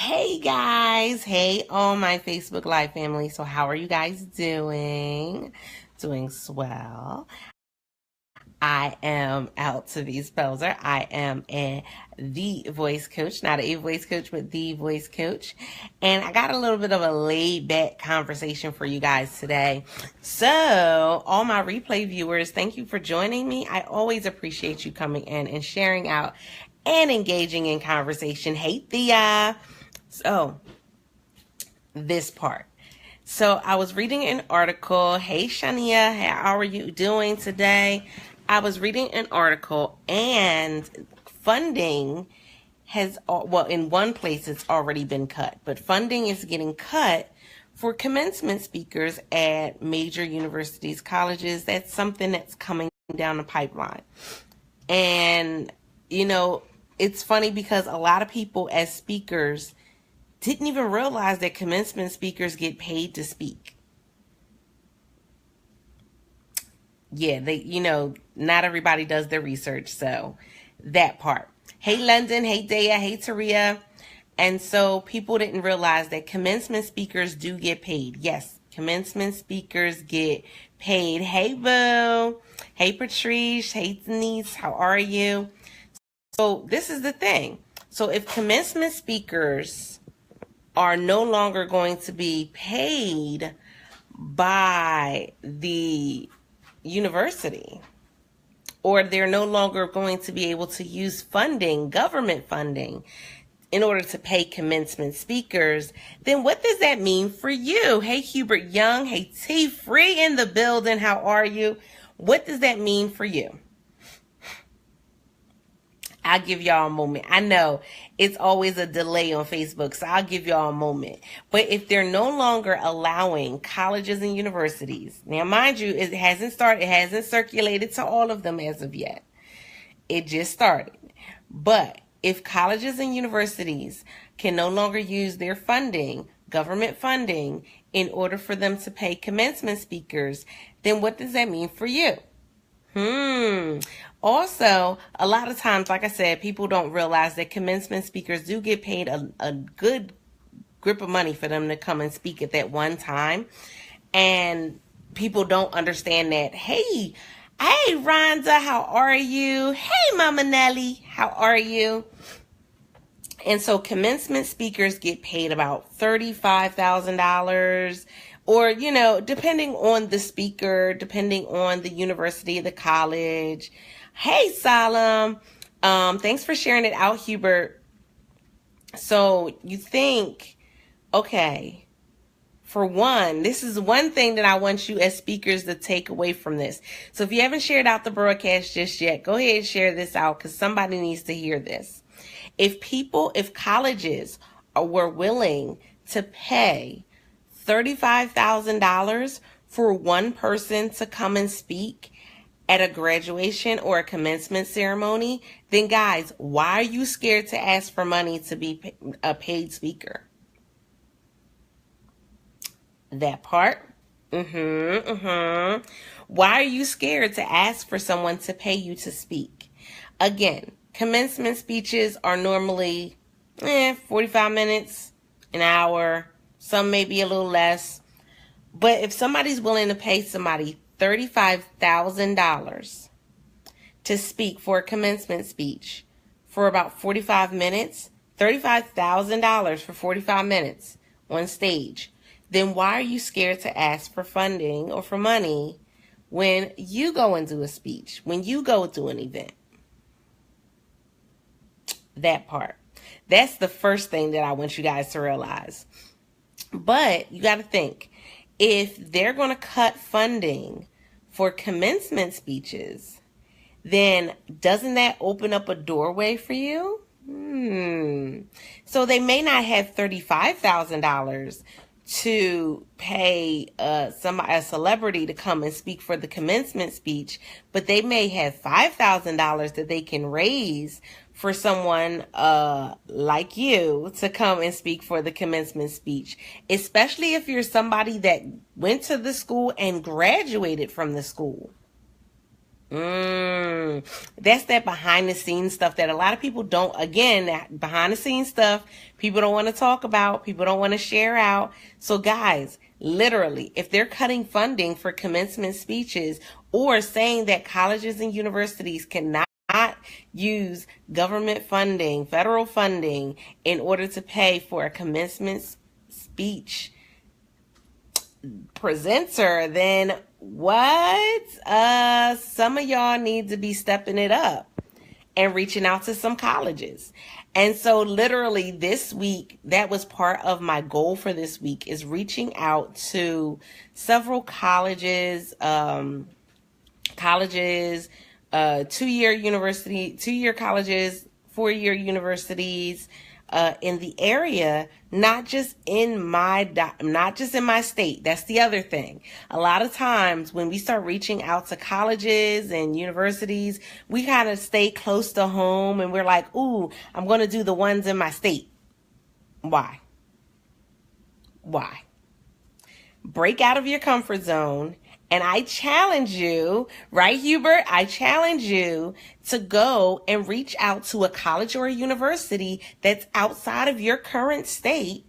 Hey guys, hey all my Facebook Live family. So how are you guys doing? Doing swell. I am out to be Spelzer. I am the voice coach, not a voice coach, but the voice coach. And I got a little bit of a laid back conversation for you guys today. So all my replay viewers, thank you for joining me. I always appreciate you coming in and sharing out and engaging in conversation. Hey Thea. So this part. So I was reading an article. Hey Shania, how are you doing today? I was reading an article and funding has, well, in one place it's already been cut, but funding is getting cut for commencement speakers at major universities, colleges. That's something that's coming down the pipeline. And, it's funny because a lot of people as speakers didn't even realize that commencement speakers get paid to speak. Yeah, not everybody does their research, so that part. Hey London, hey Dea, hey Taria. And so people didn't realize that commencement speakers do get paid. Yes, commencement speakers get paid. Hey Boo, hey Patrice, hey Denise, how are you? So this is the thing. So if commencement speakers are no longer going to be paid by the university, or they're no longer going to be able to use funding, government funding, in order to pay commencement speakers, then what does that mean for you? Hey Hubert Young, hey T Free in the building, how are you? What does that mean for you? I'll give y'all a moment. I know it's always a delay on Facebook, so I'll give y'all a moment. But if they're no longer allowing colleges and universities, now mind you, it hasn't circulated to all of them as of yet. It just started. But if colleges and universities can no longer use their funding, government funding, in order for them to pay commencement speakers, then what does that mean for you? Also, a lot of times, like I said, people don't realize that commencement speakers do get paid a good grip of money for them to come and speak at that one time. And people don't understand that. Hey, Rhonda, how are you? Hey, Mama Nelly, how are you? And so commencement speakers get paid about $35,000. Or, depending on the speaker, depending on the university, the college. Hey, Salam. Thanks for sharing it out, Hubert. So you think, okay, for one, this is one thing that I want you as speakers to take away from this. So if you haven't shared out the broadcast just yet, go ahead and share this out because somebody needs to hear this. If colleges were willing to pay $35,000 for one person to come and speak at a graduation or a commencement ceremony, then guys, why are you scared to ask for money to be a paid speaker? That part. Why are you scared to ask for someone to pay you to speak? Again, commencement speeches are normally 45 minutes, an hour. Some may be a little less. But if somebody's willing to pay somebody $35,000 to speak for a commencement speech for about 45 minutes, $35,000 for 45 minutes on stage, then why are you scared to ask for funding or for money when you go and do a speech, when you go to an event? That part. That's the first thing that I want you guys to realize. But you got to think, if they're going to cut funding for commencement speeches, then doesn't that open up a doorway for you? So they may not have $35,000 to pay a celebrity to come and speak for the commencement speech, but they may have $5,000 that they can raise for someone like you to come and speak for the commencement speech, especially if you're somebody that went to the school and graduated from the school. That's that behind the scenes stuff that a lot of people don't, again, that behind the scenes stuff, people don't want to talk about, people don't want to share out. So guys, literally, if they're cutting funding for commencement speeches or saying that colleges and universities cannot use government funding, federal funding, in order to pay for a commencement speech presenter, then what? Some of y'all need to be stepping it up and reaching out to some colleges. And so literally this week, that was part of my goal for this week, is reaching out to several colleges, two-year colleges, four-year universities, in the area, not just in my state. That's the other thing. A lot of times when we start reaching out to colleges and universities, we kind of stay close to home and we're like, ooh, I'm going to do the ones in my state. Why? Break out of your comfort zone. And I challenge you, right, Hubert? I challenge you to go and reach out to a college or a university that's outside of your current state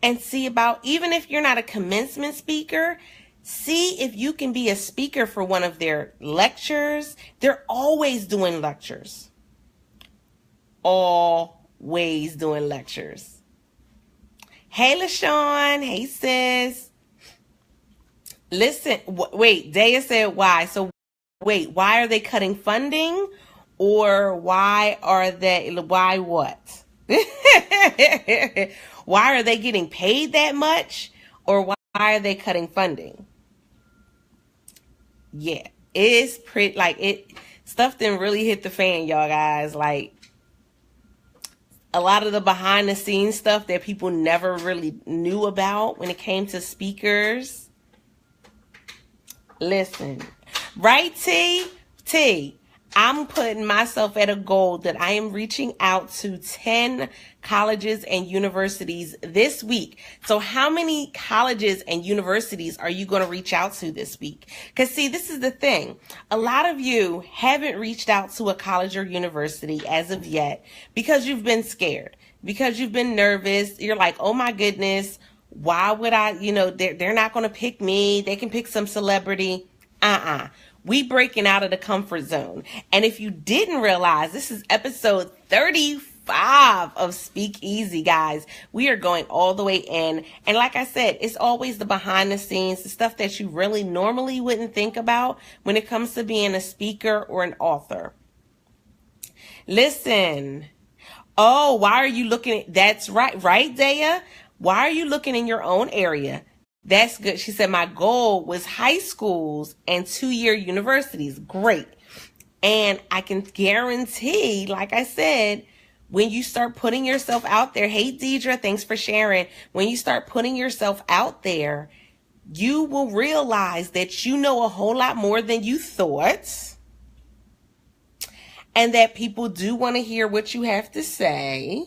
and see about, even if you're not a commencement speaker, see if you can be a speaker for one of their lectures. They're always doing lectures. Always doing lectures. Hey, LaShawn. Hey, sis. Listen, wait, Daya said why. So wait, why are they cutting funding, or why what? Why are they getting paid that much, or why are they cutting funding? Yeah, it's pretty, stuff didn't really hit the fan, y'all guys. Like, a lot of the behind the scenes stuff that people never really knew about when it came to speakers. Listen, right, T, I'm putting myself at a goal that I am reaching out to 10 colleges and universities this week. So how many colleges and universities are you going to reach out to this week? Because see, this is the thing. A lot of you haven't reached out to a college or university as of yet because you've been scared, because you've been nervous. You're like, oh my goodness, why would I, they're not going to pick me. They can pick some celebrity. We breaking out of the comfort zone. And if you didn't realize, this is episode 35 of Speak Easy, guys. We are going all the way in. And like I said, it's always the behind the scenes, the stuff that you really normally wouldn't think about when it comes to being a speaker or an author. Listen. Oh, why are you looking? That's right, Daya? Why are you looking in your own area? That's good. She said, my goal was high schools and two-year universities. Great. And I can guarantee, like I said, when you start putting yourself out there, hey, Deidre, thanks for sharing. When you start putting yourself out there, you will realize that you know a whole lot more than you thought. And that people do want to hear what you have to say.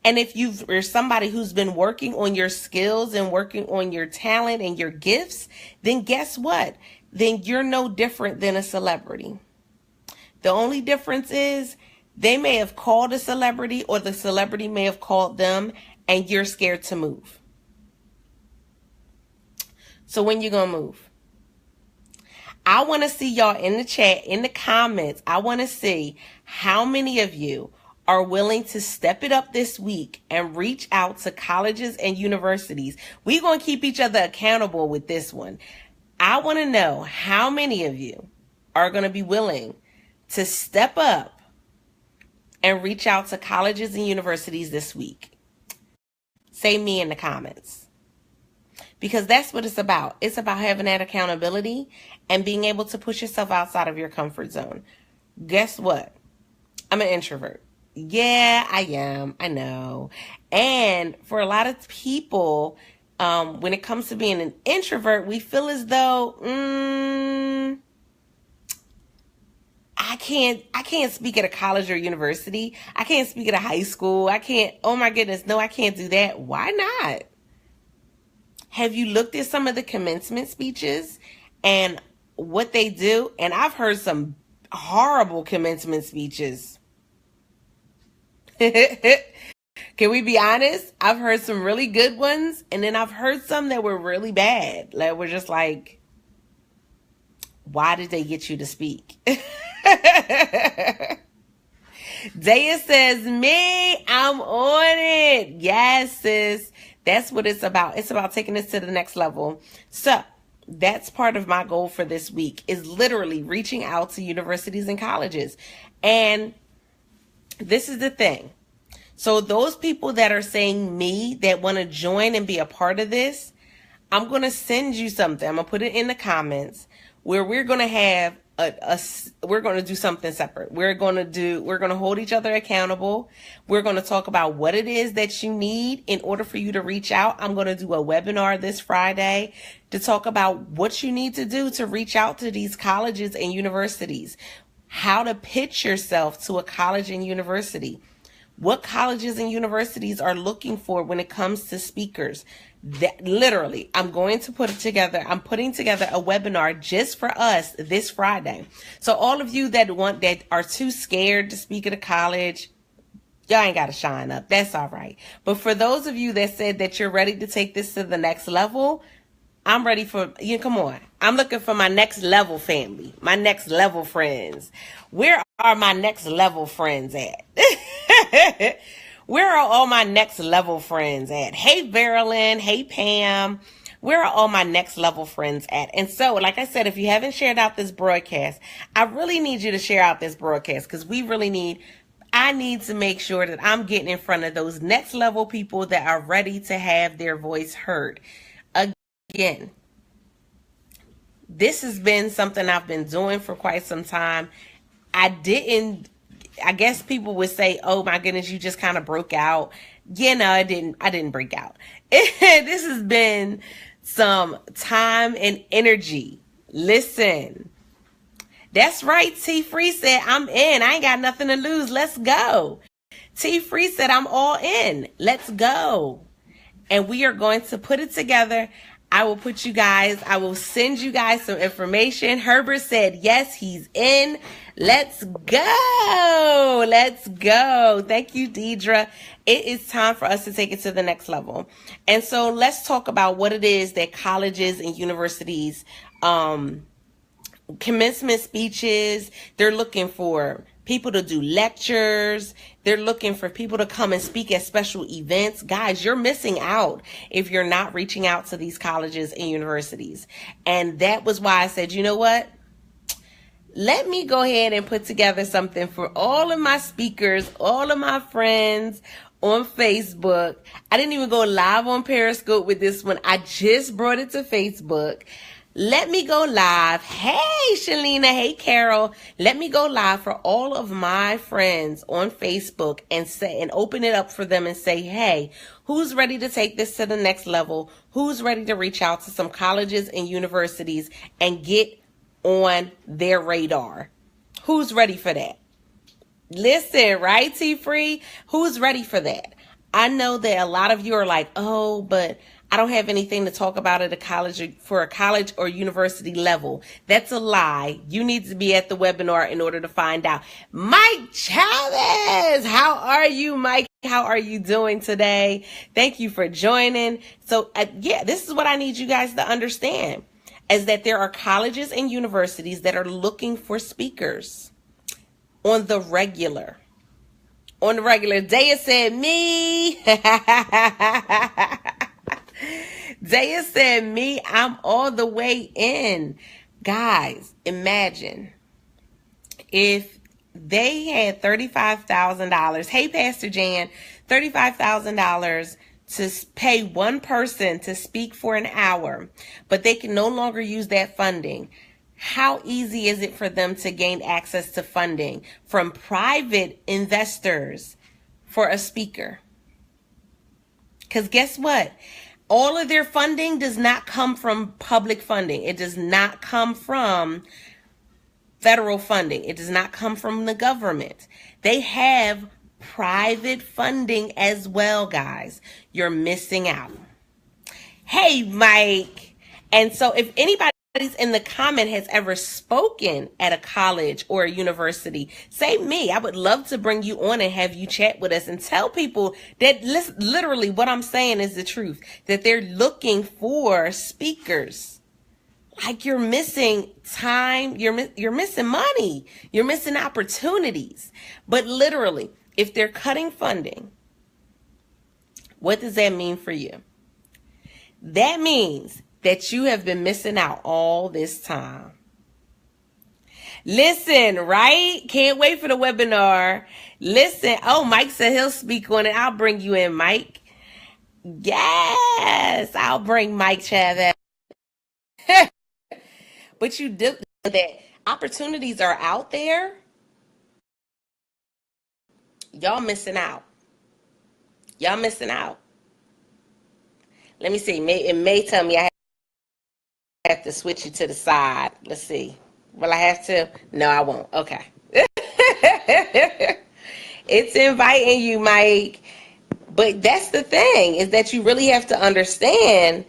And if you're somebody who's been working on your skills and working on your talent and your gifts, then guess what? Then you're no different than a celebrity. The only difference is they may have called a celebrity or the celebrity may have called them and you're scared to move. So when you gonna move? I want to see y'all in the chat, in the comments. I want to see how many of you are willing to step it up this week and reach out to colleges and universities. We're going to keep each other accountable with this one. I want to know how many of you are going to be willing to step up and reach out to colleges and universities this week. Say me in the comments. Because that's what it's about. It's about having that accountability and being able to push yourself outside of your comfort zone. Guess what? I'm an introvert. Yeah, I am. I know. And for a lot of people, when it comes to being an introvert, we feel as though, I can't speak at a college or university. I can't speak at a high school. Oh my goodness, no, I can't do that. Why not? Have you looked at some of the commencement speeches and what they do, and I've heard some horrible commencement speeches. Can we be honest? I've heard some really good ones, and then I've heard some that were really bad. Like, we're just like, why did they get you to speak? Daya says, me, I'm on it. Yes, sis. That's what it's about. It's about taking this to the next level. So that's part of my goal for this week, is literally reaching out to universities and colleges. And this is the thing. So those people that are saying me, that want to join and be a part of this, I'm going to send you something. I'm going to put it in the comments where we're going to have we're going to do something separate. We're going to hold each other accountable. We're going to talk about what it is that you need in order for you to reach out. I'm going to do a webinar this Friday to talk about what you need to do to reach out to these colleges and universities, how to pitch yourself to a college and university, what colleges and universities are looking for when it comes to speakers. That literally, I'm putting together a webinar just for us this Friday. So all of you that are too scared to speak at a college, y'all ain't got to shine up. That's all right. But for those of you that said that you're ready to take this to the next level, I'm ready for you. Come on. I'm looking for my next level family, my next level friends. Where are my next level friends at? Where are all my next level friends at? Hey, Verilyn. Hey, Pam. Where are all my next level friends at? And so, like I said, if you haven't shared out this broadcast, I really need you to share out this broadcast, because I need to make sure that I'm getting in front of those next level people that are ready to have their voice heard. Again, this has been something I've been doing for quite some time. I guess people would say, oh my goodness, you just kind of broke out. Yeah, no, I didn't break out. This has been some time and energy. Listen, that's right. T Free said, I'm in. I ain't got nothing to lose. Let's go. T Free said, I'm all in. Let's go. And we are going to put it together. I will send you guys some information. Herbert said, yes, he's in. Let's go. Let's go. Thank you, Deidre. It is time for us to take it to the next level. And so let's talk about what it is that colleges and universities, commencement speeches, they're looking for people to do lectures. They're looking for people to come and speak at special events. Guys, you're missing out if you're not reaching out to these colleges and universities. And that was why I said, you know what? Let me go ahead and put together something for all of my speakers, all of my friends on Facebook. I didn't even go live on Periscope with this one. I just brought it to Facebook. Let me go live. Hey, Shalina. Hey, Carol. Let me go live for all of my friends on Facebook and open it up for them and say, hey, who's ready to take this to the next level? Who's ready to reach out to some colleges and universities and get on their radar? Who's ready for that? Listen, right, T-Free? Who's ready for that? I know that a lot of you are like, oh, but I don't have anything to talk about at a college or university level. That's a lie. You need to be at the webinar in order to find out. Mike Chavez, how are you, Mike? How are you doing today? Thank you for joining. So yeah, this is what I need you guys to understand, is that there are colleges and universities that are looking for speakers on the regular. On the regular. Daya said me. Daya said me, I'm all the way in. Guys, imagine if they had $35,000. Hey, Pastor Jan, $35,000 to pay one person to speak for an hour, but they can no longer use that funding. How easy is it for them to gain access to funding from private investors for a speaker? Because guess what? All of their funding does not come from public funding. It does not come from federal funding. It does not come from the government. They have private funding as well, guys. You're missing out. Hey, Mike. And so if anybody in the comment has ever spoken at a college or a university, say me. I would love to bring you on and have you chat with us and tell people that literally what I'm saying is the truth, that they're looking for speakers. Like, you're missing time, you're missing money, you're missing opportunities. But literally, if they're cutting funding, what does that mean for you? That means that you have been missing out all this time. Listen, right? Can't wait for the webinar. Listen. Oh, Mike said he'll speak on it. I'll bring you in, Mike. Yes, I'll bring Mike Chavez. But you do that. Opportunities are out there. Y'all missing out. Y'all missing out. Let me see. It may tell me I have to switch you to the side. Let's see. Will I have to? No, I won't. Okay. It's inviting you, Mike. But that's the thing, is that you really have to understand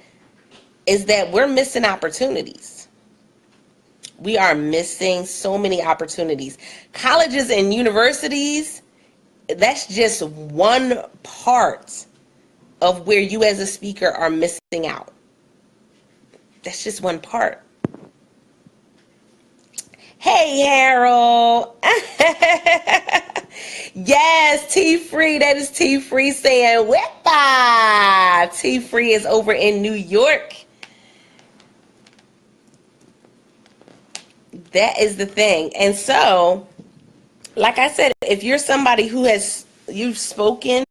is that we're missing opportunities. We are missing so many opportunities. Colleges and universities, that's just one part of where you as a speaker are missing out. That's just one part. Hey, Harold. Yes, T-Free. That is T-Free saying, whippa. T-Free is over in New York. That is the thing. And so, like I said, if you're somebody who you've spoken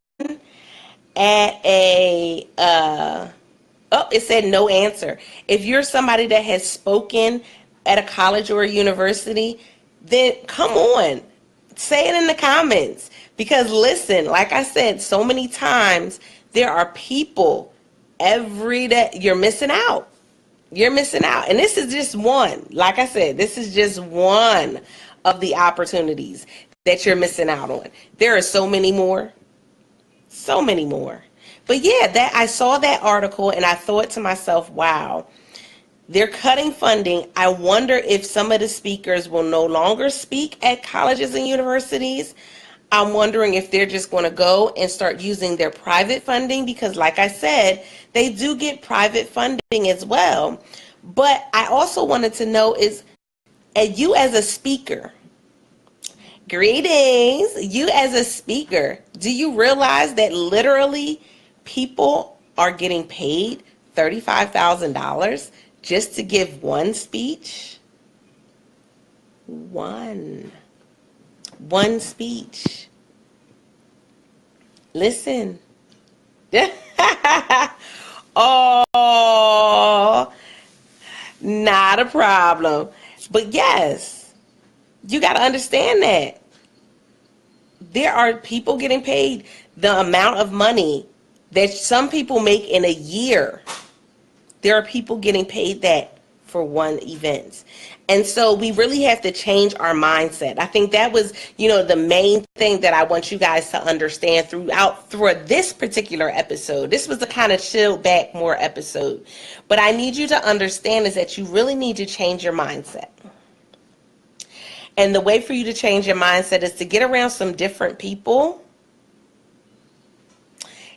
at a, oh, it said no answer. If you're somebody that has spoken at a college or a university, then come on, say it in the comments. Because listen, like I said, so many times there are people every day, you're missing out. You're missing out. And this is just one. Like I said, this is just one of the opportunities that you're missing out on. There are so many more. So many more. But yeah, that I saw that article and I thought to myself, wow, they're cutting funding. I wonder if some of the speakers will no longer speak at colleges and universities. I'm wondering if they're just going to go and start using their private funding, because like I said, they do get private funding as well. But I also wanted to know is, you as a speaker, greetings, you as a speaker, do you realize that literally people are getting paid $35,000 just to give one speech? One speech. Listen. Oh, not a problem. But yes, you got to understand that there are people getting paid the amount of money that some people make in a year. There are people getting paid that for one event. And so we really have to change our mindset. I think that was, the main thing that I want you guys to understand through this particular episode. This was a kind of chill back more episode. But I need you to understand is that you really need to change your mindset. And the way for you to change your mindset is to get around some different people.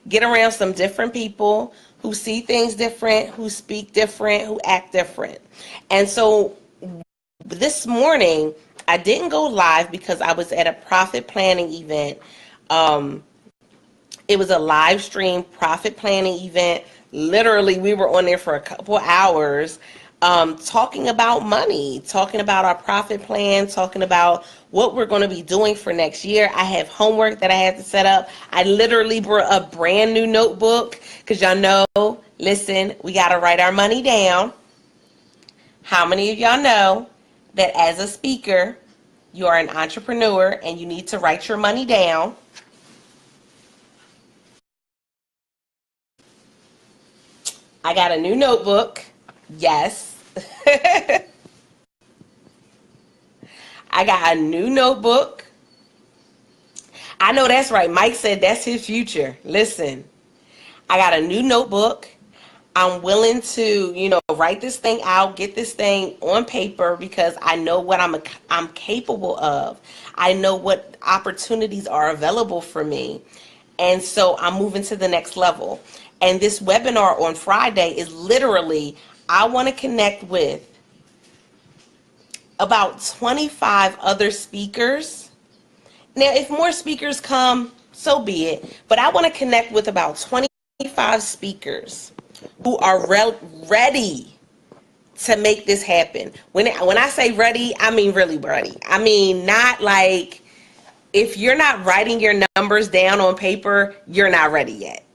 Get around some different people who see things different, who speak different, who act different. And so this morning, I didn't go live because I was at a profit planning event. It was a live stream profit planning event. Literally, we were on there for a couple hours talking about money, talking about our profit plan, talking about what we're going to be doing for next year. I have homework that I had to set up. I literally brought a brand new notebook because y'all know, listen, we got to write our money down. How many of y'all know that as a speaker, you are an entrepreneur and you need to write your money down? I got a new notebook. Yes. I got a new notebook. I know that's right. Mike said that's his future. Listen, I got a new notebook. I'm willing to, write this thing out, get this thing on paper because I know what I'm capable of. I know what opportunities are available for me. And so I'm moving to the next level. And this webinar on Friday is literally, I want to connect with about 25 other speakers. Now, if more speakers come, so be it. But I want to connect with about 25 speakers who are ready to make this happen. When I say ready, I mean really ready. I mean, not like, if you're not writing your numbers down on paper, you're not ready yet.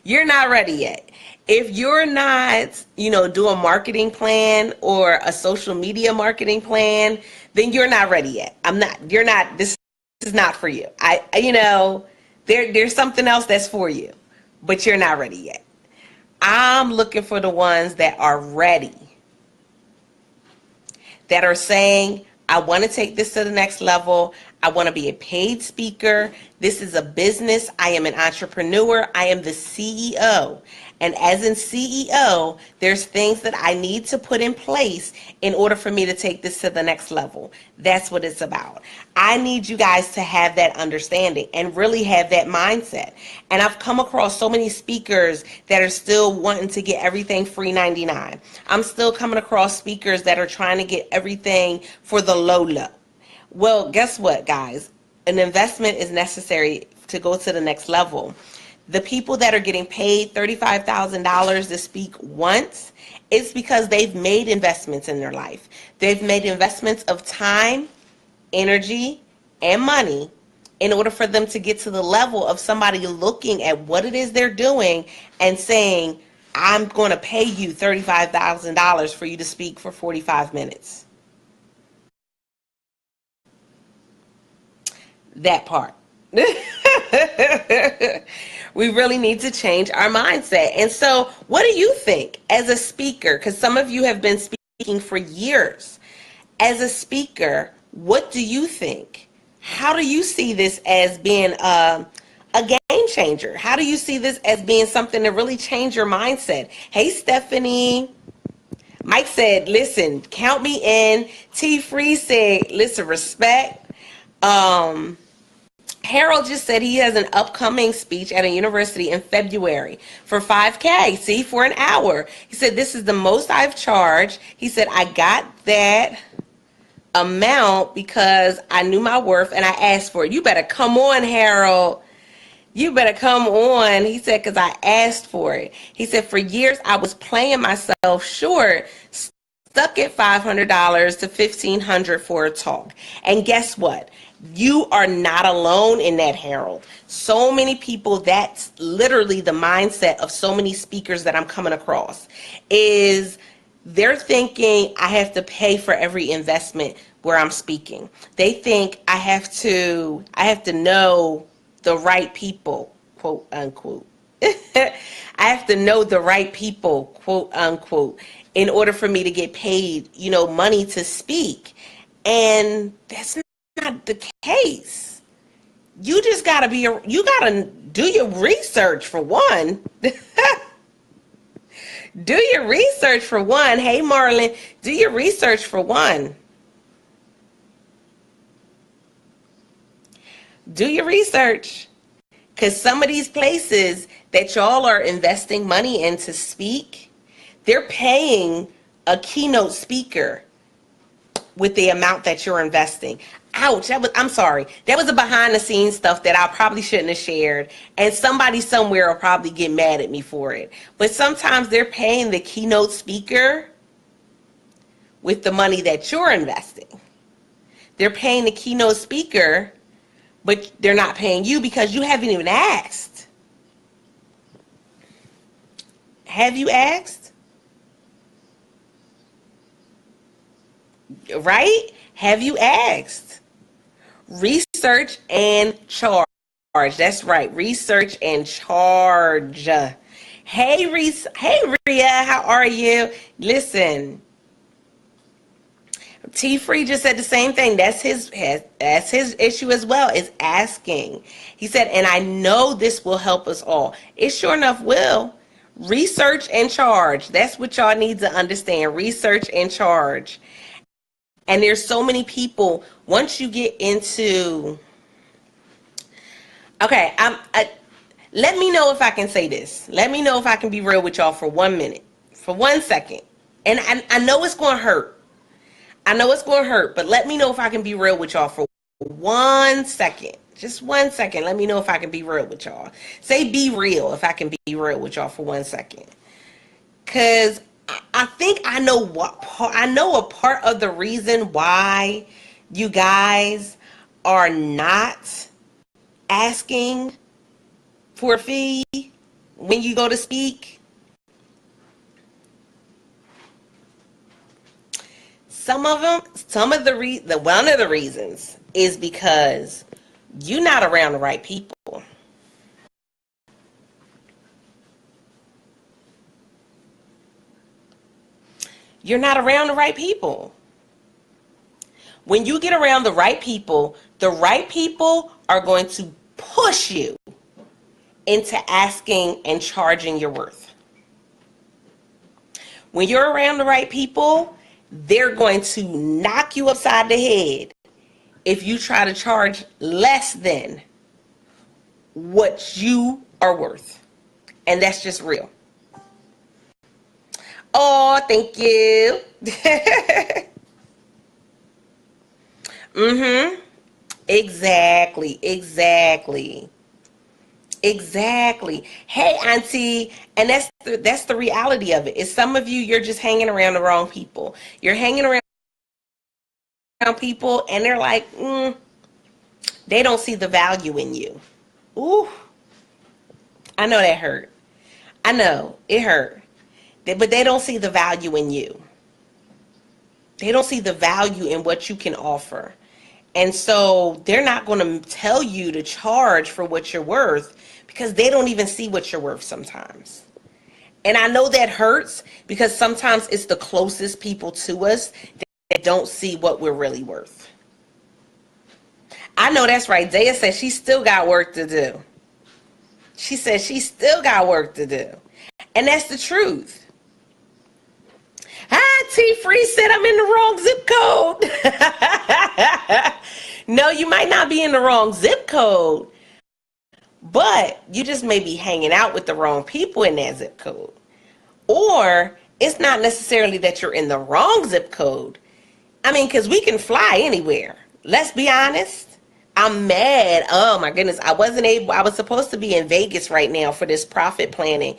You're not ready yet. If you're not, do a marketing plan or a social media marketing plan, then you're not ready yet. This is not for you. There's something else that's for you, but you're not ready yet. I'm looking for the ones that are ready, that are saying, I want to take this to the next level. I want to be a paid speaker. This is a business. I am an entrepreneur. I am the CEO. And as in CEO, there's things that I need to put in place in order for me to take this to the next level. That's what it's about. I need you guys to have that understanding and really have that mindset. And I've come across so many speakers that are still wanting to get everything free 99. I'm still coming across speakers that are trying to get everything for the low. Well, guess what, guys? An investment is necessary to go to the next level. The people that are getting paid $35,000 to speak once, it's because they've made investments in their life. They've made investments of time, energy, and money in order for them to get to the level of somebody looking at what it is they're doing and saying, I'm going to pay you $35,000 for you to speak for 45 minutes. That part. We really need to change our mindset. And so what do you think as a speaker? Because some of you have been speaking for years. As a speaker, what do you think? How do you see this as being a game changer? How do you see this as being something to really change your mindset? Hey, Stephanie. Mike said, listen, count me in. T. Free said, listen, respect. Harold just said he has an upcoming speech at a university in February for 5K, see, for an hour. He said, this is the most I've charged. He said, I got that amount because I knew my worth and I asked for it. You better come on, Harold. You better come on. He said, because I asked for it. He said, for years I was playing myself short, stuck at $500 to $1,500 for a talk. And guess what? You are not alone in that, Harold. So many people, that's literally the mindset of so many speakers that I'm coming across, is they're thinking I have to pay for every investment where I'm speaking. They think I have to know the right people, quote unquote. I have to know the right people, quote unquote, in order for me to get paid, money to speak. And that's not the case. You just gotta you gotta do your research for one. Do your research for one. Hey, Marlon, do your research for one. Do your research. Because some of these places that y'all are investing money in to speak, they're paying a keynote speaker with the amount that you're investing. Ouch, I'm sorry. That was a behind the scenes stuff that I probably shouldn't have shared. And somebody somewhere will probably get mad at me for it. But sometimes they're paying the keynote speaker with the money that you're investing. They're paying the keynote speaker, but they're not paying you because you haven't even asked. Have you asked? Right? Have you asked? Research and charge. That's right. Research and charge. Hey, Rhea, how are you? Listen, T Free just said the same thing. That's his issue as well, is asking. He said, and I know this will help us all. It sure enough will. Research and charge. That's what y'all need to understand. Research and charge. And there's so many people, once you get into, okay, let me know if I can say this. Let me know if I can be real with y'all for 1 minute, for 1 second. And I know it's going to hurt. I know it's going to hurt, but let me know if I can be real with y'all for 1 second. Just 1 second. Let me know if I can be real with y'all. Say be real if I can be real with y'all for 1 second. Because I think I know a part of the reason why you guys are not asking for a fee when you go to speak. One of the reasons is because you're not around the right people. You're not around the right people. When you get around the right people are going to push you into asking and charging your worth. When you're around the right people, they're going to knock you upside the head if you try to charge less than what you are worth. And that's just real. Oh, thank you. Mm-hmm. Exactly. Hey, Auntie, and that's the reality of it. Is some of you, you're just hanging around the wrong people. You're hanging around people, and they're like, they don't see the value in you. Ooh, I know that hurt. I know it hurt, but they don't see the value in you. They don't see the value in what you can offer. And so they're not going to tell you to charge for what you're worth because they don't even see what you're worth sometimes. And I know that hurts because sometimes it's the closest people to us that don't see what we're really worth. I know that's right. Daya said she still got work to do. She said she still got work to do. And that's the truth. T-Free said I'm in the wrong zip code. No, you might not be in the wrong zip code, but you just may be hanging out with the wrong people in that zip code. Or it's not necessarily that you're in the wrong zip code. I mean, because we can fly anywhere. Let's be honest. I'm mad. Oh my goodness. I was supposed to be in Vegas right now for this profit planning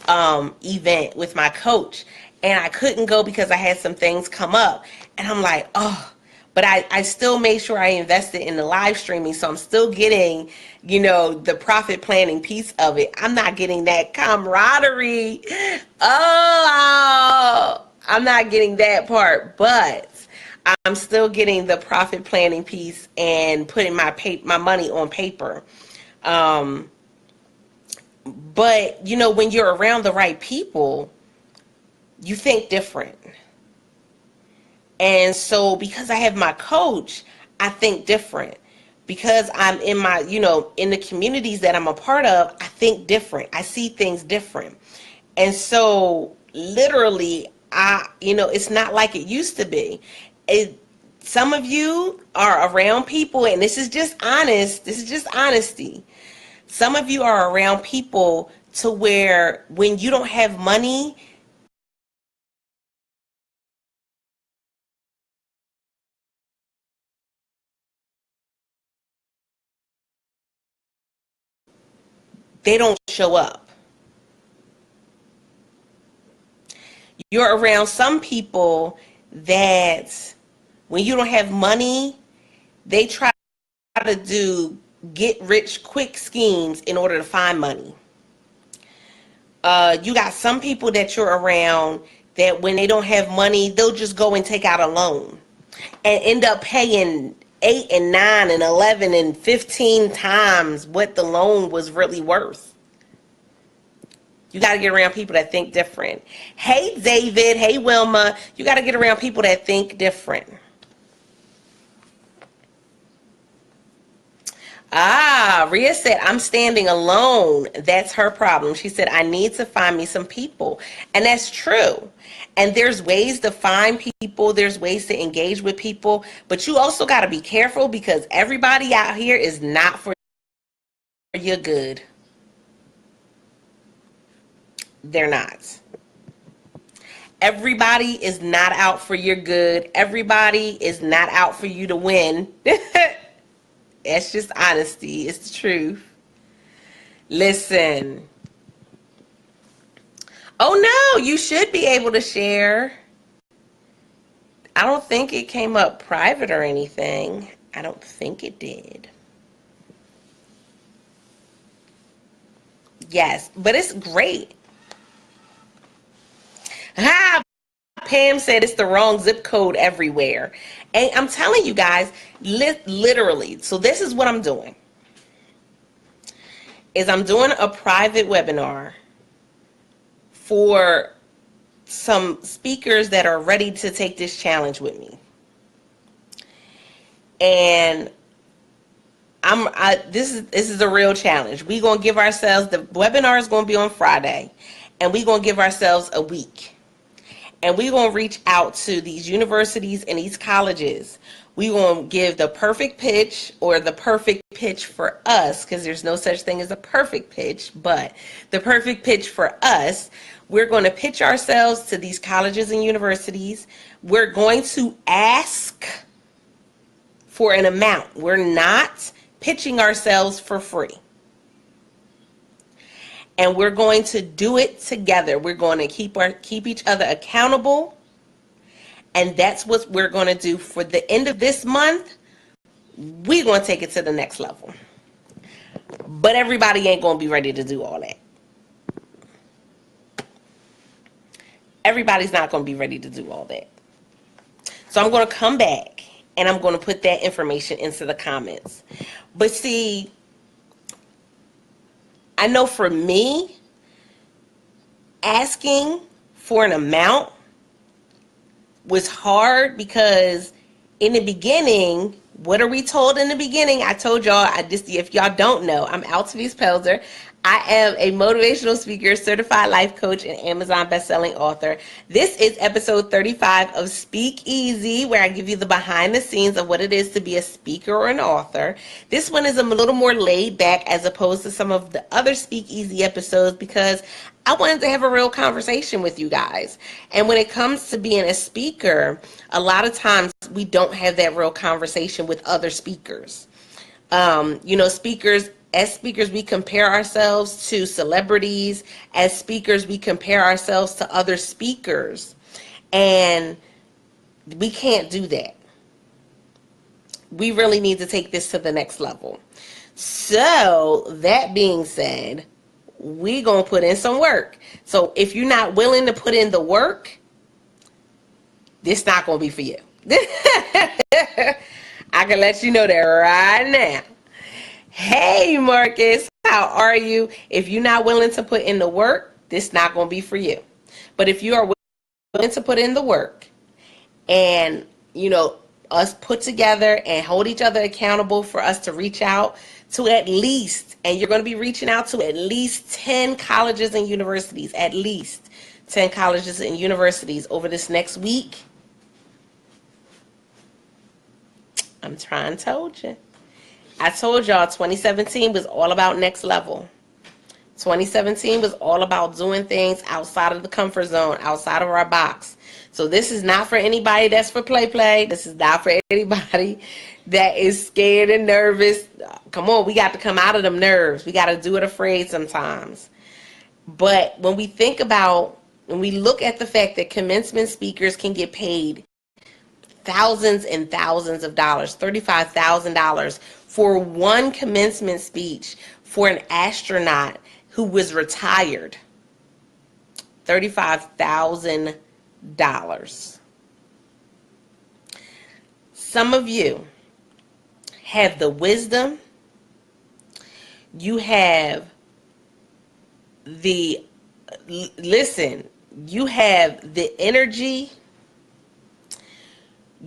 event with my coach. And I couldn't go because I had some things come up. And I'm like, oh, but I still made sure I invested in the live streaming. So I'm still getting, the profit planning piece of it. I'm not getting that camaraderie. Oh, I'm not getting that part, but I'm still getting the profit planning piece and putting my money on paper. But, when you're around the right people, you think different. And so because I have my coach, I think different. Because I'm in my, in the communities that I'm a part of, I think different. I see things different. And so literally, it's not like it used to be. Some of you are around people, and this is just honest. This is just honesty. Some of you are around people to where when you don't have money, they don't show up. You're around some people that when you don't have money, they try to do get rich quick schemes in order to find money. You got some people that you're around that when they don't have money, they'll just go and take out a loan and end up paying 8 and 9 and 11 and 15 times what the loan was really worth. You got to get around people that think different. Hey, David. Hey, Wilma. You got to get around people that think different. Rhea said, I'm standing alone. That's her problem. She said, I need to find me some people. And that's true. And there's ways to find people, there's ways to engage with people, but you also got to be careful because everybody out here is not for your good. They're not. Everybody is not out for your good. Everybody is not out for you to win. That's just honesty. It's the truth. Listen. Oh no, you should be able to share. I don't think it came up private or anything. I don't think it did. Yes, but it's great. Pam said it's the wrong zip code everywhere. And I'm telling you guys, literally, so this is what I'm doing. Is I'm doing a private webinar for some speakers that are ready to take this challenge with me. And this is a real challenge. We're going to give ourselves, the webinar is going to be on Friday, and we're going to give ourselves a week. And we're going to reach out to these universities and these colleges. We're going to give the perfect pitch, or the perfect pitch for us, because there's no such thing as a perfect pitch, but the perfect pitch for us. We're going to pitch ourselves to these colleges and universities. We're going to ask for an amount. We're not pitching ourselves for free. And we're going to do it together. We're going to keep each other accountable. And that's what we're going to do for the end of this month. We're going to take it to the next level. But everybody ain't going to be ready to do all that. Everybody's not going to be ready to do all that. So I'm going to come back and I'm going to put that information into the comments. But see, I know for me, asking for an amount was hard because in the beginning, what are we told in the beginning? I told y'all, if y'all don't know, I'm Altavice Pelzer. I am a motivational speaker, certified life coach, and Amazon bestselling author. This is episode 35 of Speak Easy, where I give you the behind the scenes of what it is to be a speaker or an author. This one is a little more laid back as opposed to some of the other Speak Easy episodes because I wanted to have a real conversation with you guys. And when it comes to being a speaker, a lot of times we don't have that real conversation with other speakers. As speakers, we compare ourselves to celebrities. As speakers, we compare ourselves to other speakers. And we can't do that. We really need to take this to the next level. So, that being said, we're going to put in some work. So, if you're not willing to put in the work, this not going to be for you. I can let you know that right now. Hey Marcus, how are you? If you're not willing to put in the work, this not going to be for you. But if you are willing to put in the work and, us put together and hold each other accountable for us to reach out to at least, and you're going to be reaching out to at least 10 colleges and universities, at least 10 colleges and universities over this next week. I'm trying to told you. I told y'all 2017 was all about next level. 2017 was all about doing things outside of the comfort zone, outside of our box. So this is not for anybody that's for play. This is not for anybody that is scared and nervous. Come on, we got to come out of them nerves. We got to do it afraid sometimes. But when we look at the fact that commencement speakers can get paid thousands and thousands of dollars, $35,000 for one commencement speech for an astronaut who was retired. $35,000. Some of you have the wisdom, you have the energy,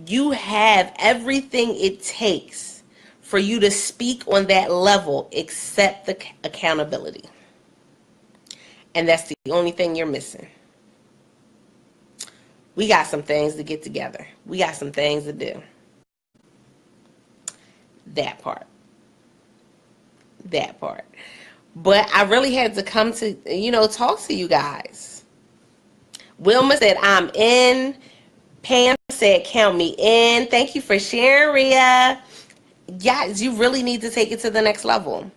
you have everything it takes for you to speak on that level except the accountability. And that's the only thing you're missing. We got some things to get together. We got some things to do. That part. That part. But I really had to come to, talk to you guys. Wilma said, I'm in. Pam said, count me in. Thank you for sharing, Rhea. Guys, you really need to take it to the next level.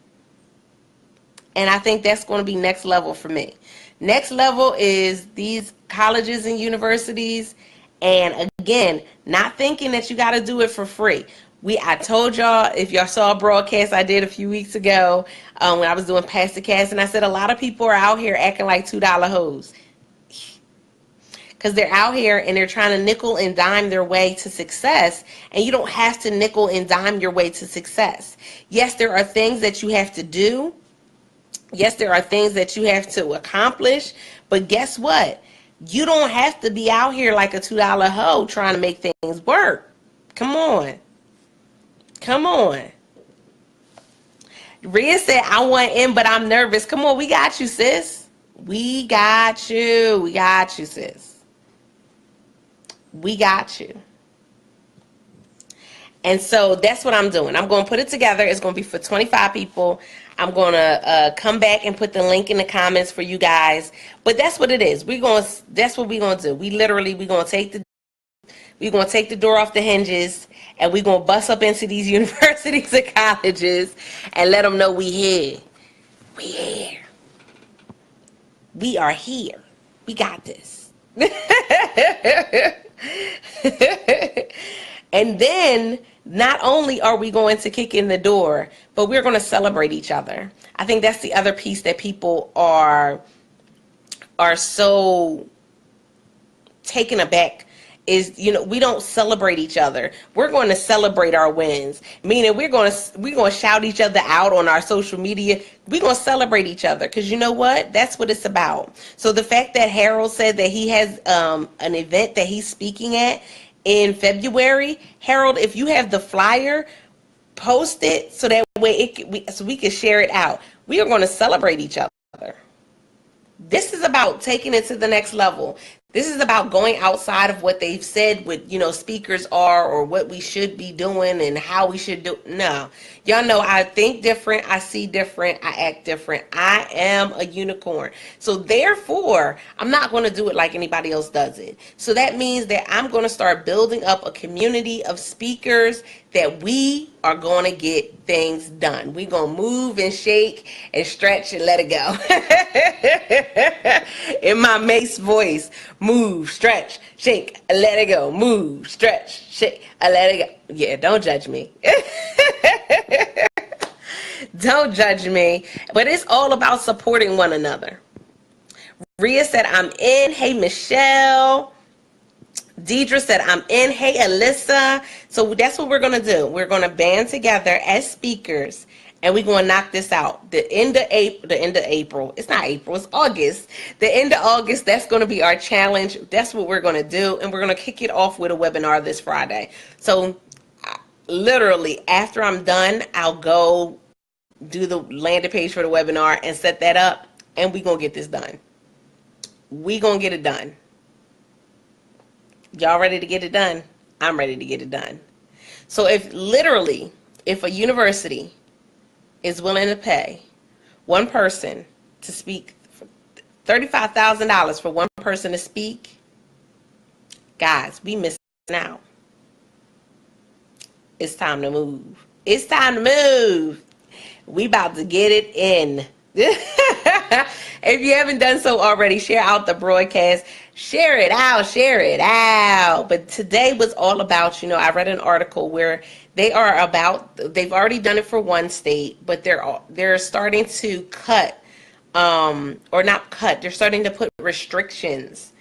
And I think that's going to be next level for me. Next level is these colleges and universities. And again, not thinking that you got to do it for free. I told y'all, if y'all saw a broadcast I did a few weeks ago when I was doing Pastor Cast, and I said a lot of people are out here acting like $2 hoes. Because they're out here and they're trying to nickel and dime their way to success. And you don't have to nickel and dime your way to success. Yes, there are things that you have to do. Yes, there are things that you have to accomplish. But guess what? You don't have to be out here like a $2 hoe trying to make things work. Come on. Come on. Rhea said, I want in, but I'm nervous. Come on, we got you, sis. We got you. We got you, sis. We got you. And so that's what I'm doing. I'm going to put it together. It's going to be for 25 people. I'm going to come back and put the link in the comments for you guys. But that's what it is. That's what we're going to do. We're going to take the door off the hinges, and we're going to bust up into these universities and colleges and let them know we here. We here. We are here. We got this. And then not only are we going to kick in the door, but we're going to celebrate each other. I think that's the other piece that people are so taken aback is, we don't celebrate each other. We're going to celebrate our wins, meaning we're going to shout each other out on our social media. We're going to celebrate each other because you know what? That's what it's about. So the fact that Harold said that he has an event that he's speaking at in February, Harold, if you have the flyer, post it so that way we can share it out. We are going to celebrate each other. This is about taking it to the next level. This is about going outside of what they've said what, speakers are or what we should be doing and how we should do. No, y'all know I think different. I see different. I act different. I am a unicorn. So therefore, I'm not going to do it like anybody else does it. So that means that I'm going to start building up a community of speakers that we are going to get things done. We're going to move and shake and stretch and let it go. In my Mace voice, move, stretch, shake, let it go. Move, stretch, shake, let it go. Yeah, don't judge me. Don't judge me. But it's all about supporting one another. Rhea said, I'm in. Hey, Michelle. Deidre said, I'm in. Hey, Alyssa. So that's what we're going to do. We're going to band together as speakers, and we're going to knock this out. The end of April. It's not April. It's August. The end of August, that's going to be our challenge. That's what we're going to do, and we're going to kick it off with a webinar this Friday. So literally, after I'm done, I'll go do the landing page for the webinar and set that up, and we're going to get this done. We're going to get it done. Y'all ready to get it done? I'm ready to get it done. So if a university is willing to pay one person to speak, $35,000 for one person to speak, guys, we missing out. It's time to move. It's time to move. We about to get it in. If you haven't done so already, share out the broadcast. Share it out. Share it out. But today was all about, I read an article where they've already done it for one state, but they're starting to cut, or not cut, they're starting to put restrictions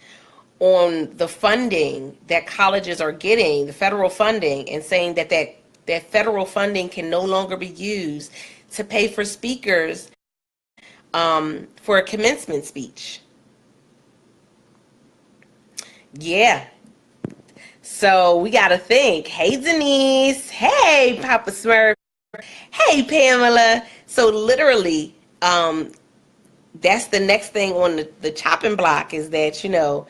on the funding that colleges are getting, the federal funding, and saying that federal funding can no longer be used to pay for speakers for a commencement speech. Yeah. So we got to think. Hey, Denise. Hey, Papa Smurf. Hey, Pamela. So literally, that's the next thing on the chopping block is that,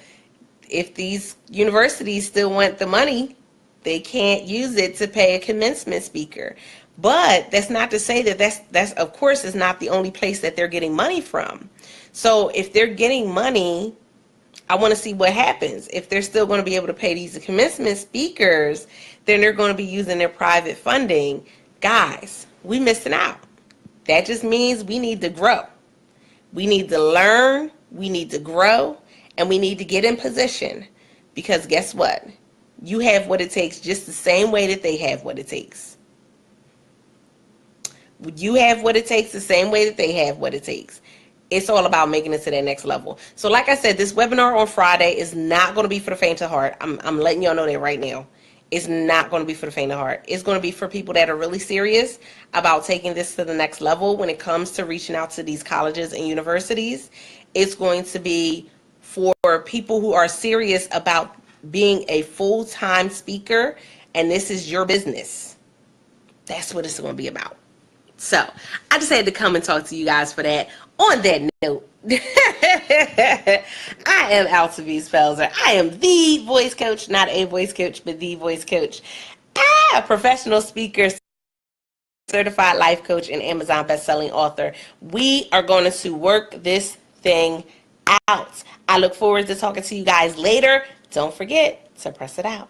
if these universities still want the money, they can't use it to pay a commencement speaker. But that's not to say that that's of course is not the only place that they're getting money from. So if they're getting money, I want to see what happens. If they're still going to be able to pay these commencement speakers, then they're going to be using their private funding. Guys, we missing out. That just means we need to grow. We need to learn, we need to grow, and we need to get in position. Because guess what? You have what it takes just the same way that they have what it takes. You have what it takes the same way that they have what it takes. It's all about making it to that next level. So like I said, this webinar on Friday is not going to be for the faint of heart. I'm letting y'all know that right now. It's not going to be for the faint of heart. It's going to be for people that are really serious about taking this to the next level when it comes to reaching out to these colleges and universities. It's going to be for people who are serious about being a full-time speaker, and this is your business. That's what it's going to be about. So I just had to come and talk to you guys for that. On that note, I am Altavice Felser. I am the voice coach, not a voice coach, but the voice coach. A professional speaker, certified life coach, and Amazon best-selling author. We are going to work this thing out. I look forward to talking to you guys later. Don't forget to press it out.